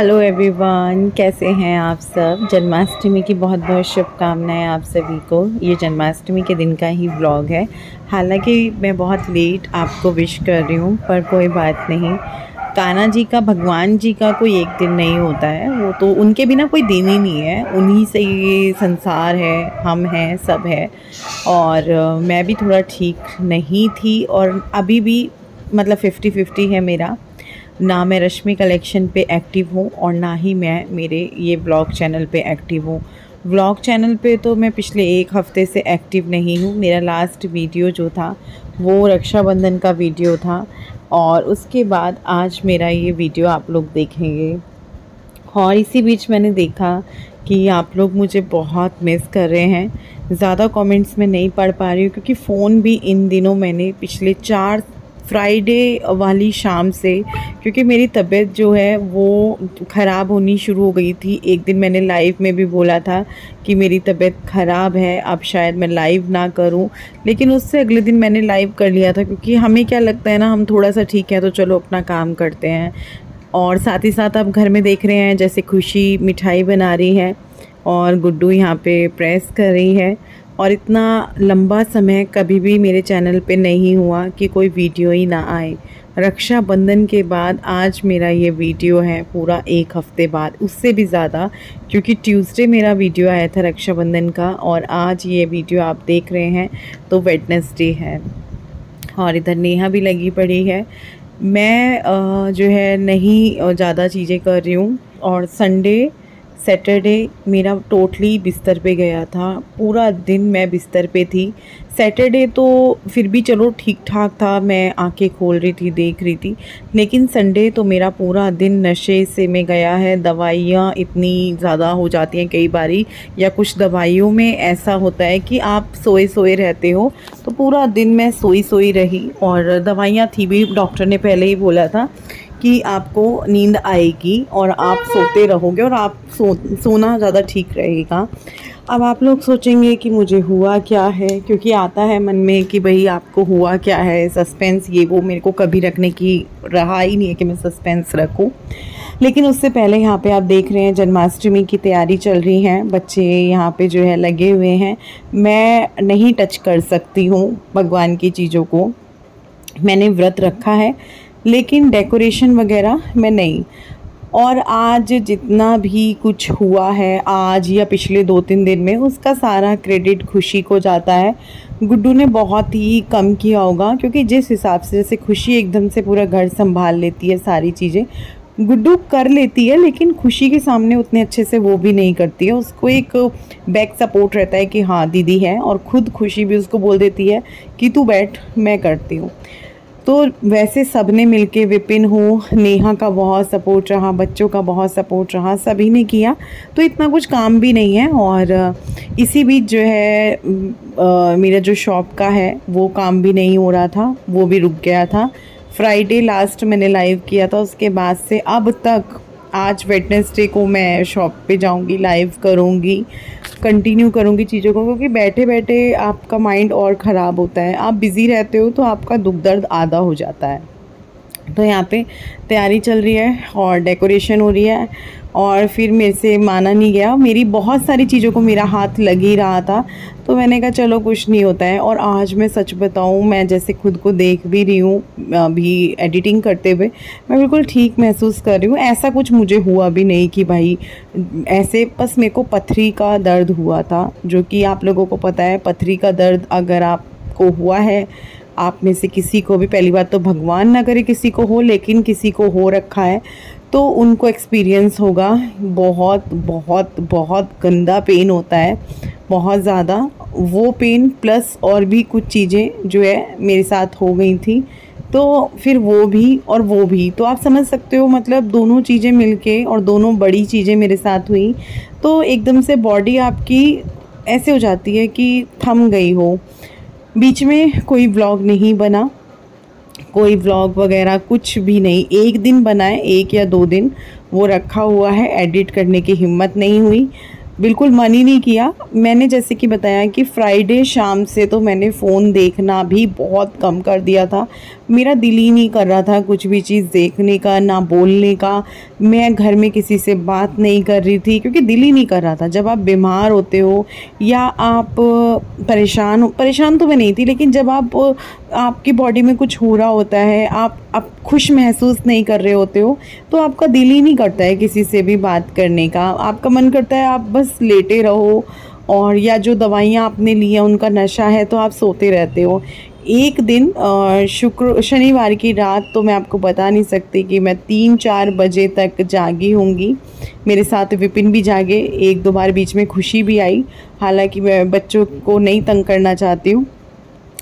Hello everyone, कैसे हैं आप सब। जन्माष्टमी की बहुत बहुत शुभकामनाएं आप सभी को। ये जन्माष्टमी के दिन का ही व्लॉग है। हालांकि मैं बहुत लेट आपको विश कर रही हूँ, पर कोई बात नहीं। कान्हा जी का, भगवान जी का कोई एक दिन नहीं होता है, वो तो उनके बिना कोई दिन ही नहीं है। उन्हीं से ये संसार है, हम हैं, सब है। और मैं भी थोड़ा ठीक नहीं थी और अभी भी मतलब 50-50 है मेरा। ना मैं रश्मि कलेक्शन पे एक्टिव हूँ और ना ही मैं मेरे ये व्लॉग चैनल पे एक्टिव हूँ। व्लॉग चैनल पे तो मैं पिछले एक हफ़्ते से एक्टिव नहीं हूँ। मेरा लास्ट वीडियो जो था वो रक्षाबंधन का वीडियो था और उसके बाद आज मेरा ये वीडियो आप लोग देखेंगे। और इसी बीच मैंने देखा कि आप लोग मुझे बहुत मिस कर रहे हैं। ज़्यादा कमेंट्स में नहीं पढ़ पा रही हूँ क्योंकि फ़ोन भी इन दिनों मैंने पिछले 4 फ्राइडे वाली शाम से, क्योंकि मेरी तबीयत जो है वो ख़राब होनी शुरू हो गई थी। एक दिन मैंने लाइव में भी बोला था कि मेरी तबीयत ख़राब है, अब शायद मैं लाइव ना करूं, लेकिन उससे अगले दिन मैंने लाइव कर लिया था। क्योंकि हमें क्या लगता है ना, हम थोड़ा सा ठीक है तो चलो अपना काम करते हैं। और साथ ही साथ आप घर में देख रहे हैं जैसे खुशी मिठाई बना रही है और गुड्डू यहाँ पे प्रेस कर रही है। और इतना लंबा समय कभी भी मेरे चैनल पे नहीं हुआ कि कोई वीडियो ही ना आए। रक्षाबंधन के बाद आज मेरा ये वीडियो है, पूरा एक हफ़्ते बाद, उससे भी ज़्यादा, क्योंकि ट्यूसडे मेरा वीडियो आया था रक्षाबंधन का और आज ये वीडियो आप देख रहे हैं तो वेडनेसडे है। और इधर नेहा भी लगी पड़ी है। मैं जो है नहीं ज़्यादा चीज़ें कर रही हूँ। और संडे सैटरडे मेरा टोटली बिस्तर पे गया था, पूरा दिन मैं बिस्तर पे थी। सैटरडे तो फिर भी चलो ठीक ठाक था, मैं आंखें खोल रही थी, देख रही थी। लेकिन संडे तो मेरा पूरा दिन नशे से में गया है। दवाइयाँ इतनी ज़्यादा हो जाती हैं कई बारी, या कुछ दवाइयों में ऐसा होता है कि आप सोए सोए रहते हो, तो पूरा दिन मैं सोई सोई रही। और दवाइयाँ थी भी, डॉक्टर ने पहले ही बोला था कि आपको नींद आएगी और आप सोते रहोगे और आप सोना ज़्यादा ठीक रहेगा। अब आप लोग सोचेंगे कि मुझे हुआ क्या है, क्योंकि आता है मन में कि भाई आपको हुआ क्या है, सस्पेंस ये वो। मेरे को कभी रखने की रहा ही नहीं है कि मैं सस्पेंस रखूं। लेकिन उससे पहले यहाँ पे आप देख रहे हैं जन्माष्टमी की तैयारी चल रही है, बच्चे यहाँ पे जो है लगे हुए हैं। मैं नहीं टच कर सकती हूँ भगवान की चीज़ों को, मैंने व्रत रखा है, लेकिन डेकोरेशन वगैरह मैं नहीं। और आज जितना भी कुछ हुआ है आज या पिछले 2-3 दिन में, उसका सारा क्रेडिट खुशी को जाता है। गुड्डू ने बहुत ही कम किया होगा, क्योंकि जिस हिसाब से जैसे खुशी एकदम से पूरा घर संभाल लेती है, सारी चीज़ें गुड्डू कर लेती है, लेकिन खुशी के सामने उतने अच्छे से वो भी नहीं करती है। उसको एक बैक सपोर्ट रहता है कि हाँ दीदी है, और ख़ुद खुशी भी उसको बोल देती है कि तू बैठ मैं करती हूँ। तो वैसे सब ने मिलके, विपिन हो, नेहा का बहुत सपोर्ट रहा, बच्चों का बहुत सपोर्ट रहा, सभी ने किया, तो इतना कुछ काम भी नहीं है। और इसी बीच जो है मेरा जो शॉप का है वो काम भी नहीं हो रहा था, वो भी रुक गया था। फ्राइडे लास्ट मैंने लाइव किया था, उसके बाद से अब तक, आज वेडनेसडे को मैं शॉप पे जाऊंगी, लाइव करूंगी, कंटिन्यू करूंगी चीज़ों को, क्योंकि बैठे बैठे आपका माइंड और ख़राब होता है। आप बिज़ी रहते हो तो आपका दुख दर्द आधा हो जाता है। तो यहाँ पे तैयारी चल रही है और डेकोरेशन हो रही है, और फिर मेरे से माना नहीं गया। मेरी बहुत सारी चीज़ों को मेरा हाथ लग ही रहा था, तो मैंने कहा चलो कुछ नहीं होता है। और आज मैं सच बताऊँ, मैं जैसे खुद को देख भी रही हूँ अभी एडिटिंग करते हुए, मैं बिल्कुल ठीक महसूस कर रही हूँ। ऐसा कुछ मुझे हुआ भी नहीं कि भाई ऐसे, बस मेरे को पथरी का दर्द हुआ था, जो कि आप लोगों को पता है। पथरी का दर्द अगर आपको हुआ है, आप में से किसी को भी, पहली बात तो भगवान ना करे किसी को हो, लेकिन किसी को हो रखा है तो उनको एक्सपीरियंस होगा। बहुत बहुत बहुत गंदा पेन होता है, बहुत ज़्यादा। वो पेन प्लस और भी कुछ चीज़ें जो है मेरे साथ हो गई थी, तो फिर वो भी और वो भी, तो आप समझ सकते हो, मतलब दोनों चीज़ें मिलके और दोनों बड़ी चीज़ें मेरे साथ हुई, तो एकदम से बॉडी आपकी ऐसे हो जाती है कि थम गई हो। बीच में कोई व्लॉग नहीं बना, कोई व्लॉग वगैरह कुछ भी नहीं। एक दिन बनाए, 1 या 2 दिन, वो रखा हुआ है, एडिट करने की हिम्मत नहीं हुई। बिल्कुल मन ही नहीं किया। मैंने जैसे कि बताया कि फ्राइडे शाम से तो मैंने फ़ोन देखना भी बहुत कम कर दिया था। मेरा दिल ही नहीं कर रहा था कुछ भी चीज़ देखने का, ना बोलने का। मैं घर में किसी से बात नहीं कर रही थी क्योंकि दिल ही नहीं कर रहा था। जब आप बीमार होते हो या आप परेशान तो मैं नहीं थी, लेकिन जब आपकी बॉडी में कुछ हो रहा होता है, आप खुश महसूस नहीं कर रहे होते हो, तो आपका दिल ही नहीं करता है किसी से भी बात करने का। आपका मन करता है आप बस लेटे रहो, और या जो दवाइयाँ आपने ली हैं उनका नशा है तो आप सोते रहते हो। एक दिन शनिवार की रात तो मैं आपको बता नहीं सकती कि मैं 3-4 बजे तक जागी होंगी। मेरे साथ विपिन भी जागे, 1-2 बार बीच में खुशी भी आई। हालांकि मैं बच्चों को नहीं तंग करना चाहती हूँ,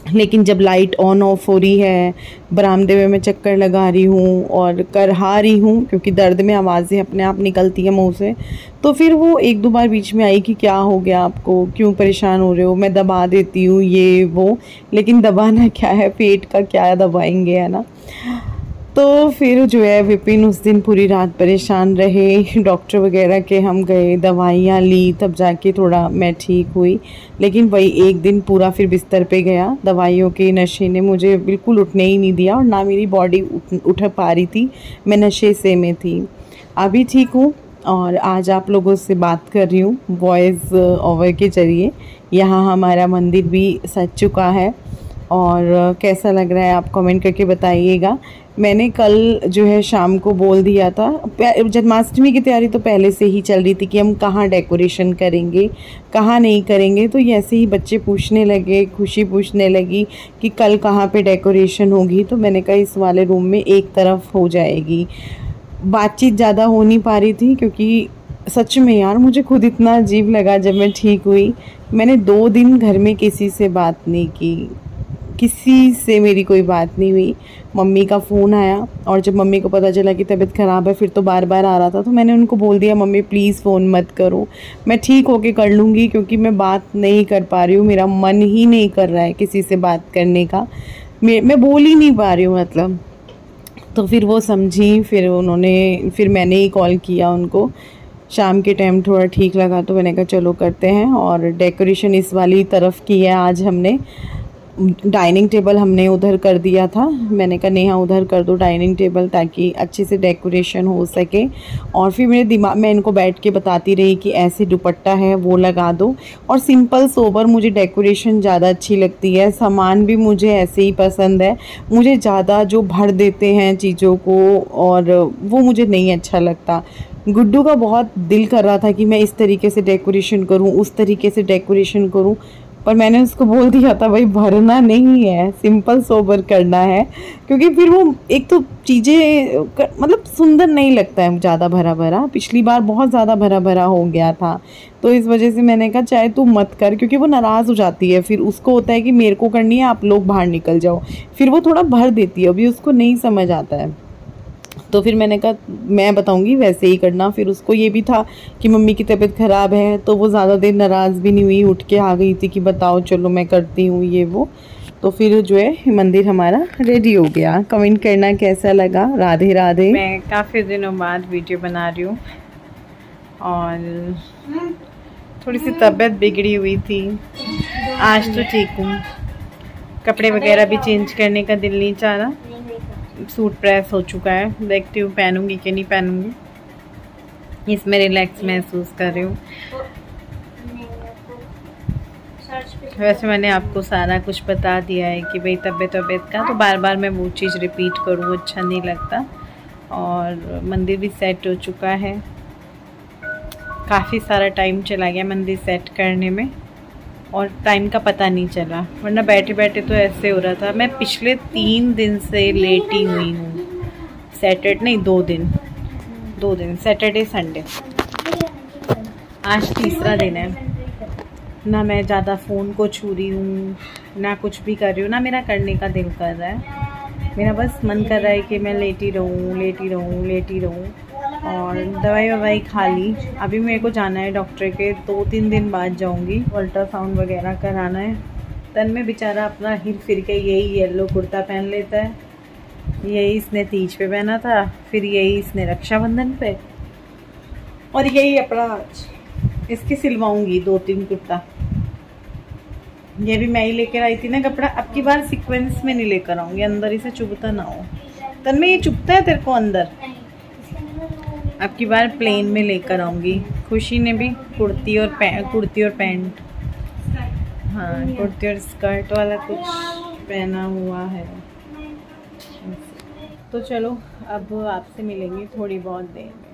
लेकिन जब लाइट ऑन ऑफ हो रही है, बरामदे में मैं चक्कर लगा रही हूँ और करहा रही हूँ क्योंकि दर्द में आवाज़ें अपने आप निकलती हैं मुंह से, तो फिर वो 1-2 बार बीच में आई कि क्या हो गया आपको, क्यों परेशान हो रहे हो। मैं दबा देती हूँ ये वो, लेकिन दबाना क्या है, पेट का क्या दबाएंगे, है ना। तो फिर जो है विपिन उस दिन पूरी रात परेशान रहे। डॉक्टर वगैरह के हम गए, दवाइयाँ ली, तब जाके थोड़ा मैं ठीक हुई। लेकिन वही एक दिन पूरा फिर बिस्तर पे गया। दवाइयों के नशे ने मुझे बिल्कुल उठने ही नहीं दिया और ना मेरी बॉडी उठ पा रही थी, मैं नशे से में थी। अभी ठीक हूँ और आज आप लोगों से बात कर रही हूँ वॉइस ओवर के ज़रिए। यहाँ हमारा मंदिर भी सज चुका है और कैसा लग रहा है आप कमेंट करके बताइएगा। मैंने कल जो है शाम को बोल दिया था, जन्माष्टमी की तैयारी तो पहले से ही चल रही थी कि हम कहाँ डेकोरेशन करेंगे, कहाँ नहीं करेंगे। तो ये ऐसे ही बच्चे पूछने लगे, खुशी पूछने लगी कि कल कहाँ पे डेकोरेशन होगी। तो मैंने कहा इस वाले रूम में एक तरफ हो जाएगी। बातचीत ज़्यादा हो नहीं पा रही थी क्योंकि सच में यार मुझे खुद इतना अजीब लगा जब मैं ठीक हुई। मैंने 2 दिन घर में किसी से बात नहीं की, किसी से मेरी कोई बात नहीं हुई। मम्मी का फ़ोन आया और जब मम्मी को पता चला कि तबीयत ख़राब है, फिर तो बार बार आ रहा था, तो मैंने उनको बोल दिया मम्मी प्लीज़ फ़ोन मत करो, मैं ठीक होके कर लूँगी, क्योंकि मैं बात नहीं कर पा रही हूँ, मेरा मन ही नहीं कर रहा है किसी से बात करने का, मैं बोल ही नहीं पा रही हूँ मतलब। तो फिर वो समझी, फिर मैंने ही कॉल किया उनको। शाम के टाइम थोड़ा ठीक लगा तो मैंने कहा चलो करते हैं। और डेकोरेशन इस वाली तरफ की है आज हमने। डाइनिंग टेबल हमने उधर कर दिया था, मैंने कहा नेहा उधर कर दो डाइनिंग टेबल ताकि अच्छे से डेकोरेशन हो सके। और फिर मेरे दिमाग में इनको बैठ के बताती रही कि ऐसे दुपट्टा है वो लगा दो। और सिंपल सोबर मुझे डेकोरेशन ज़्यादा अच्छी लगती है, सामान भी मुझे ऐसे ही पसंद है। मुझे ज़्यादा जो भर देते हैं चीज़ों को और वो मुझे नहीं अच्छा लगता। गुड्डू का बहुत दिल कर रहा था कि मैं इस तरीके से डेकोरेशन करूं, उस तरीके से डेकोरेशन करूं, पर मैंने उसको बोल दिया था भाई भरना नहीं है, सिंपल सोबर करना है, क्योंकि फिर वो एक तो चीज़ें मतलब सुंदर नहीं लगता है ज़्यादा भरा भरा। पिछली बार बहुत ज़्यादा भरा भरा हो गया था, तो इस वजह से मैंने कहा चाहे तू मत कर, क्योंकि वो नाराज़ हो जाती है। फिर उसको होता है कि मेरे को करनी है, आप लोग बाहर निकल जाओ, फिर वो थोड़ा भर देती है, अभी उसको नहीं समझ आता है। तो फिर मैंने कहा मैं बताऊंगी वैसे ही करना। फिर उसको ये भी था कि मम्मी की तबीयत ख़राब है, तो वो ज़्यादा देर नाराज़ भी नहीं हुई, उठ के आ गई थी कि बताओ चलो मैं करती हूँ ये वो। तो फिर जो है मंदिर हमारा रेडी हो गया। कमेंट करना कैसा लगा। राधे राधे। मैं काफ़ी दिनों बाद वीडियो बना रही हूँ और थोड़ी सी तबीयत बिगड़ी हुई थी, आज तो ठीक हूँ। कपड़े वगैरह भी चेंज करने का दिल नहीं चाह रहा, सूट प्रेस हो चुका है, देखती हूँ पहनूंगी कि नहीं पहनूंगी। इसमें रिलैक्स महसूस कर रही हूँ। वैसे मैंने आपको सारा कुछ बता दिया है कि भाई तबीयत का, तो बार बार मैं वो चीज़ रिपीट करूँ अच्छा नहीं लगता। और मंदिर भी सेट हो चुका है, काफ़ी सारा टाइम चला गया मंदिर सेट करने में और टाइम का पता नहीं चला, वरना बैठे बैठे तो ऐसे हो रहा था। मैं पिछले 3 दिन से लेटी हुई हूँ, सैटरडे नहीं 2 दिन सैटरडे संडे, आज तीसरा दिन है। ना मैं ज़्यादा फ़ोन को छू रही हूँ, ना कुछ भी कर रही हूँ, ना मेरा करने का दिल कर रहा है। मेरा बस मन कर रहा है कि मैं लेटी रहूँ। और दवाई खा ली। अभी मेरे को जाना है डॉक्टर के, 2-3 दिन बाद जाऊंगी, अल्ट्रासाउंड वगैरह कराना है। तन में बेचारा अपना हिल फिर के यही येलो कुर्ता पहन लेता है, यही इसने तीज पे पहना था, फिर यही इसने रक्षाबंधन पे, और यही अपना इसके सिलवाऊंगी 2-3 कुर्ता। ये भी मैं ही लेकर आई थी ना कपड़ा, अब की बार सीक्वेंस में नहीं लेकर आऊंगी, अंदर इसे चुभता ना हो। तन में ये चुभता है तेरे को अंदर, अब की बार प्लेन में लेकर आऊंगी। खुशी ने भी कुर्ती और पैंट, हाँ कुर्ती और स्कर्ट वाला कुछ पहना हुआ है। तो चलो अब आपसे मिलेंगे थोड़ी बहुत देर में।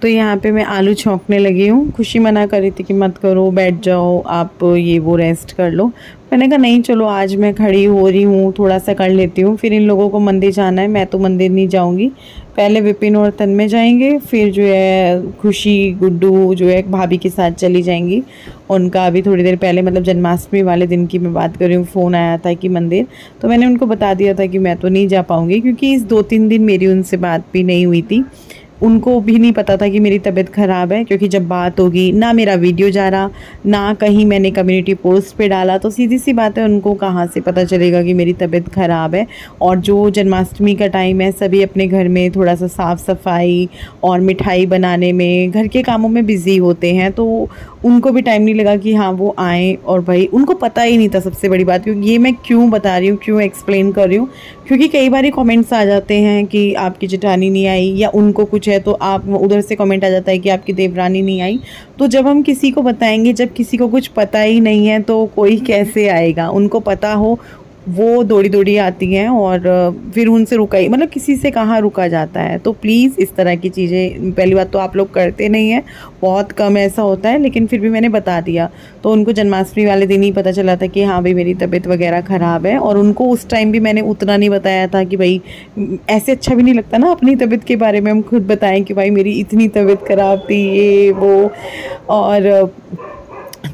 तो यहाँ पे मैं आलू छौंकने लगी हूँ। खुशी मना कर रही थी कि मत करो, बैठ जाओ आप, ये वो रेस्ट कर लो। मैंने कहा नहीं चलो आज मैं खड़ी हो रही हूँ, थोड़ा सा कर लेती हूँ। फिर इन लोगों को मंदिर जाना है, मैं तो मंदिर नहीं जाऊँगी। पहले विपिन और तन्मय जाएंगे, फिर जो है खुशी गुड्डू जो है भाभी के साथ चली जाएंगी। उनका अभी थोड़ी देर पहले मतलब जन्माष्टमी वाले दिन की मैं बात कर रही हूँ, फ़ोन आया था कि मंदिर, तो मैंने उनको बता दिया था कि मैं तो नहीं जा पाऊँगी, क्योंकि इस 2-3 दिन मेरी उनसे बात भी नहीं हुई थी। उनको भी नहीं पता था कि मेरी तबीयत ख़राब है, क्योंकि जब बात होगी ना मेरा वीडियो जा रहा, ना कहीं मैंने कम्युनिटी पोस्ट पे डाला, तो सीधी सी बात है उनको कहाँ से पता चलेगा कि मेरी तबीयत ख़राब है। और जो जन्माष्टमी का टाइम है, सभी अपने घर में थोड़ा सा साफ़ सफाई और मिठाई बनाने में, घर के कामों में बिज़ी होते हैं, तो उनको भी टाइम नहीं लगा कि हाँ वो आएँ। और भाई उनको पता ही नहीं था, सबसे बड़ी बात, क्योंकि ये मैं क्यों बता रही हूँ, क्यों एक्सप्लेन कर रही हूँ, क्योंकि कई बार कमेंट्स आ जाते हैं कि आपकी जेठानी नहीं आई, या उनको कुछ है तो आप उधर से कमेंट आ जाता है कि आपकी देवरानी नहीं आई। तो जब हम किसी को बताएंगे, जब किसी को कुछ पता ही नहीं है तो कोई कैसे आएगा। उनको पता हो वो दौड़ी दौड़ी आती हैं और फिर उनसे रुका ही, मतलब किसी से कहाँ रुका जाता है। तो प्लीज़ इस तरह की चीज़ें, पहली बात तो आप लोग करते नहीं हैं, बहुत कम ऐसा होता है, लेकिन फिर भी मैंने बता दिया। तो उनको जन्माष्टमी वाले दिन ही पता चला था कि हाँ भाई मेरी तबीयत वगैरह ख़राब है। और उनको उस टाइम भी मैंने उतना नहीं बताया था कि भाई, ऐसे अच्छा भी नहीं लगता ना अपनी तबीयत के बारे में हम खुद बताएं कि भाई मेरी इतनी तबीयत ख़राब थी, ये वो। और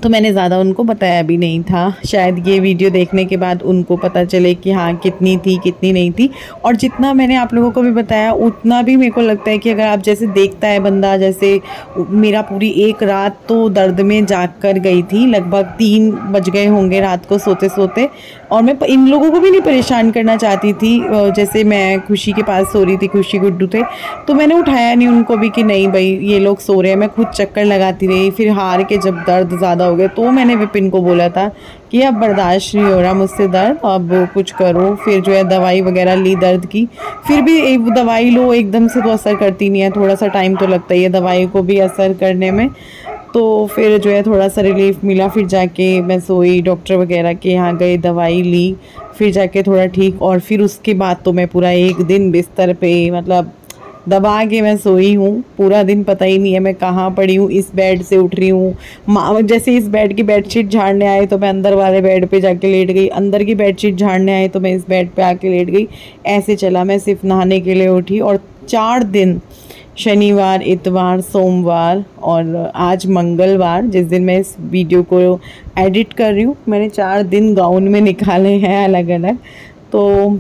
तो मैंने ज़्यादा उनको बताया भी नहीं था। शायद ये वीडियो देखने के बाद उनको पता चले कि हाँ कितनी थी कितनी नहीं थी। और जितना मैंने आप लोगों को भी बताया, उतना भी मेरे को लगता है कि अगर आप जैसे देखता है बंदा, जैसे मेरा पूरी एक रात तो दर्द में जाग कर गई थी, लगभग 3 बज गए होंगे रात को सोते सोते। और मैं इन लोगों को भी नहीं परेशान करना चाहती थी। जैसे मैं खुशी के पास सो रही थी, खुशी गुड्डू थे, तो मैंने उठाया नहीं उनको भी कि नहीं भाई ये लोग सो रहे हैं। मैं खुद चक्कर लगाती रही। फिर हार के जब दर्द ज़्यादा हो गए तो मैंने विपिन को बोला था कि अब बर्दाश्त नहीं हो रहा मुझसे दर्द, अब कुछ करो। फिर जो है दवाई वगैरह ली दर्द की। फिर भी एक दवाई लो एकदम से तो असर करती नहीं है, थोड़ा सा टाइम तो लगता ही है दवाई को भी असर करने में। तो फिर जो है थोड़ा सा रिलीफ मिला। फिर जाके मैं सोई, डॉक्टर वगैरह के यहाँ गए, दवाई ली, फिर जाके थोड़ा ठीक। और फिर उसके बाद तो मैं पूरा एक दिन बिस्तर पे मतलब दबा के मैं सोई हूँ। पूरा दिन पता ही नहीं है मैं कहाँ पड़ी हूँ, इस बेड से उठ रही हूँ। जैसे इस बेड की बेडशीट झाड़ने आए तो मैं अंदर वाले बेड पे जाके लेट गई, अंदर की बेडशीट झाड़ने आए तो मैं इस बेड पे आके लेट गई। ऐसे चला। मैं सिर्फ नहाने के लिए उठी। और 4 दिन, शनिवार, इतवार, सोमवार और आज मंगलवार, जिस दिन मैं इस वीडियो को एडिट कर रही हूँ, मैंने 4 दिन गाउन में निकाले हैं अलग अलग। तो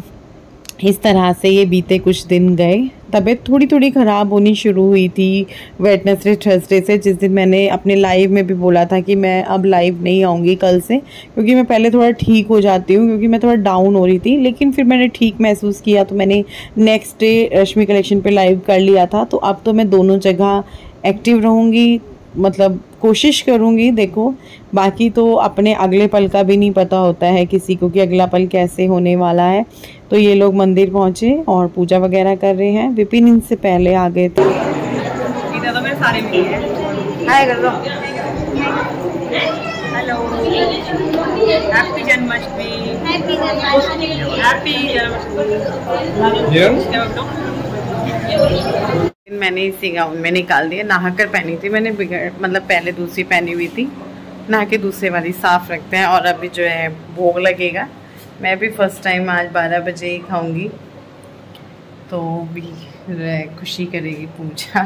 इस तरह से ये बीते कुछ दिन गए। तबीयत थोड़ी थोड़ी ख़राब होनी शुरू हुई थी वेडनेसडे थर्सडे से, जिस दिन मैंने अपने लाइव में भी बोला था कि मैं अब लाइव नहीं आऊँगी कल से, क्योंकि मैं पहले थोड़ा ठीक हो जाती हूँ, क्योंकि मैं थोड़ा डाउन हो रही थी। लेकिन फिर मैंने ठीक महसूस किया तो मैंने नेक्स्ट डे रश्मि कलेक्शन पे लाइव कर लिया था। तो अब तो मैं दोनों जगह एक्टिव रहूँगी, मतलब कोशिश करूँगी। देखो बाकी तो अपने अगले पल का भी नहीं पता होता है किसी को कि अगला पल कैसे होने वाला है। तो ये लोग मंदिर पहुँचे और पूजा वगैरह कर रहे हैं। विपिन इनसे पहले आ गए थे। इधर तो मेरे सारे मिले हैं। हाय कर दो। Hello, happy Janmashtami. Happy Janmashtami. मैंने इसी गाउन में निकाल दिया, नहा कर पहनी थी मैंने, मतलब पहले दूसरी पहनी हुई थी, नहा के दूसरे वाली साफ़ रखते हैं। और अभी जो है भोग लगेगा। मैं भी फर्स्ट टाइम आज 12 बजे ही खाऊंगी, तो भी खुशी करेगी पूजा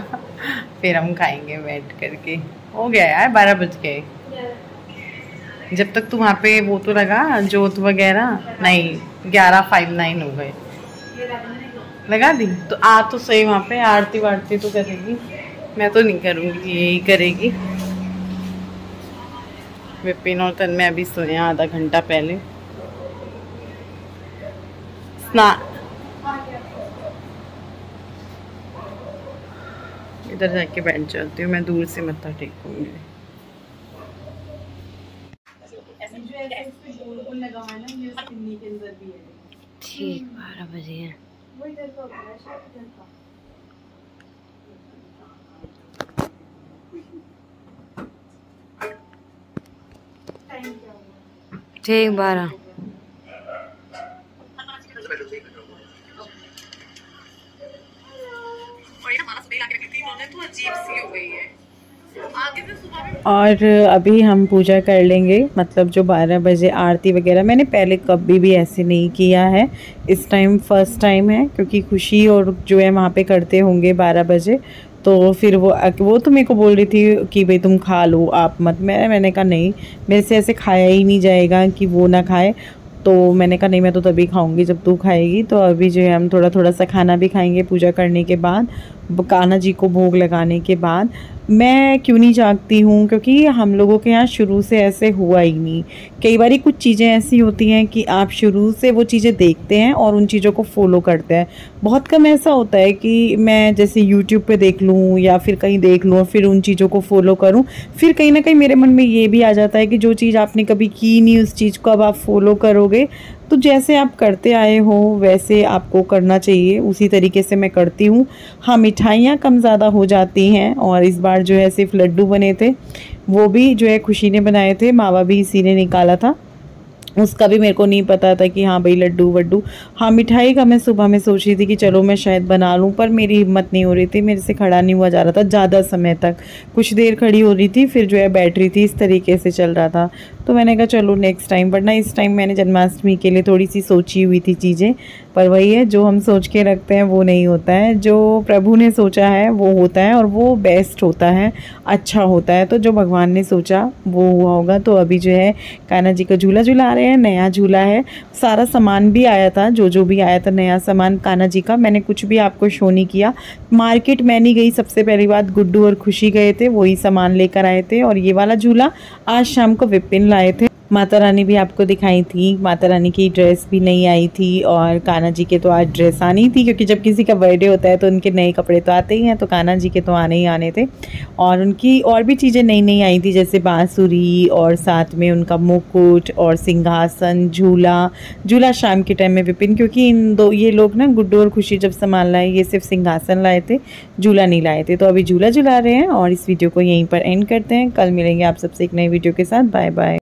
फिर हम खाएंगे बैठ करके। हो गया यार 12 बज गए। जब तक तो वहाँ पे वो तो लगा जोत वगैरह, नहीं 11:59 हो गए, लगा दी। तो आ तो सही, वहाँ पे आरती वारती तो करेगी, मैं तो नहीं करूँगी, यही करेगी। विपिन और तन्मय अभी सोए आधा घंटा पहले। इधर जाके बैठ जाती हूँ मैं, दूर से मत्था टेकूंगी। लगा हुआ है ना, ये उस पिन्नी के अंदर भी है। ठीक 12 बजे है। वो इधर का होता है शायद, इधर का। टाइम क्या हुआ? ठीक 12। और अभी हम पूजा कर लेंगे, मतलब जो 12 बजे आरती वगैरह मैंने पहले कभी भी ऐसे नहीं किया है, इस टाइम फर्स्ट टाइम है, क्योंकि खुशी और जो है वहाँ पे करते होंगे 12 बजे। तो फिर वो तो मेरे को बोल रही थी कि भाई तुम खा लो, आप मत। मैंने कहा नहीं, मेरे से ऐसे खाया ही नहीं जाएगा कि वो ना खाए। तो मैंने कहा नहीं, मैं तो तभी खाऊंगी जब तू खाएगी। तो अभी जो है हम थोड़ा थोड़ा सा खाना भी खाएंगे पूजा करने के बाद, कान्हा जी को भोग लगाने के बाद। मैं क्यों नहीं जागती हूँ, क्योंकि हम लोगों के यहाँ शुरू से ऐसे हुआ ही नहीं। कई बार कुछ चीज़ें ऐसी होती हैं कि आप शुरू से वो चीज़ें देखते हैं और उन चीज़ों को फॉलो करते हैं। बहुत कम ऐसा होता है कि मैं जैसे यूट्यूब पे देख लूँ या फिर कहीं देख लूँ और फिर उन चीज़ों को फॉलो करूँ। फिर कहीं ना कहीं मेरे मन में ये भी आ जाता है कि जो चीज़ आपने कभी की नहीं, उस चीज़ को अब आप फॉलो करोगे तो जैसे आप करते आए हो वैसे आपको करना चाहिए, उसी तरीके से मैं करती हूँ। हाँ, मिठाइयाँ कम ज़्यादा हो जाती हैं, और इस बार जो है सिर्फ लड्डू बने थे, वो भी जो है खुशी ने बनाए थे, मावा भी इसी ने निकाला था। उसका भी मेरे को नहीं पता था कि हाँ भाई लड्डू वड्डू। हाँ, मिठाई का मैं सुबह में सोच रही थी कि चलो मैं शायद बना लूँ, पर मेरी हिम्मत नहीं हो रही थी, मेरे से खड़ा नहीं हुआ जा रहा था ज़्यादा समय तक। कुछ देर खड़ी हो रही थी, फिर जो है बैठ रही थी, इस तरीके से चल रहा था। तो मैंने कहा चलो नेक्स्ट टाइम, वरना इस टाइम मैंने जन्माष्टमी के लिए थोड़ी सी सोची हुई थी चीज़ें, पर वही है, जो हम सोच के रखते हैं वो नहीं होता है, जो प्रभु ने सोचा है वो होता है, और वो बेस्ट होता है, अच्छा होता है। तो जो भगवान ने सोचा वो हुआ होगा। तो अभी जो है कान्हा जी का झूला झूला रहे हैं, नया झूला है, सारा सामान भी आया था, जो भी आया था नया सामान कान्हा जी का। मैंने कुछ भी आपको शो नहीं किया, मार्केट मैं नहीं गई, सबसे पहली बात गुड्डू और खुशी गए थे, वही सामान लेकर आए थे। और ये वाला झूला आज शाम को विपिन लाए थे। माता रानी भी आपको दिखाई थी, माता रानी की ड्रेस भी नई आई थी, और कान्हा जी के तो आज ड्रेस आनी थी, क्योंकि जब किसी का बर्थडे होता है तो उनके नए कपड़े तो आते ही हैं, तो कान्हा जी के तो आने ही आने थे। और उनकी और भी चीज़ें नई नई आई थी, जैसे बांसुरी, और साथ में उनका मुकुट और सिंहासन, झूला शाम के टाइम में विपिन, क्योंकि ये लोग ना गुड्डू और खुशी जब सामान लाए, ये सिर्फ सिंहासन लाए थे, झूला नहीं लाए थे। तो अभी झूला झूला रहे हैं, और इस वीडियो को यहीं पर एंड करते हैं। कल मिलेंगे आप सबसे एक नई वीडियो के साथ। Bye bye.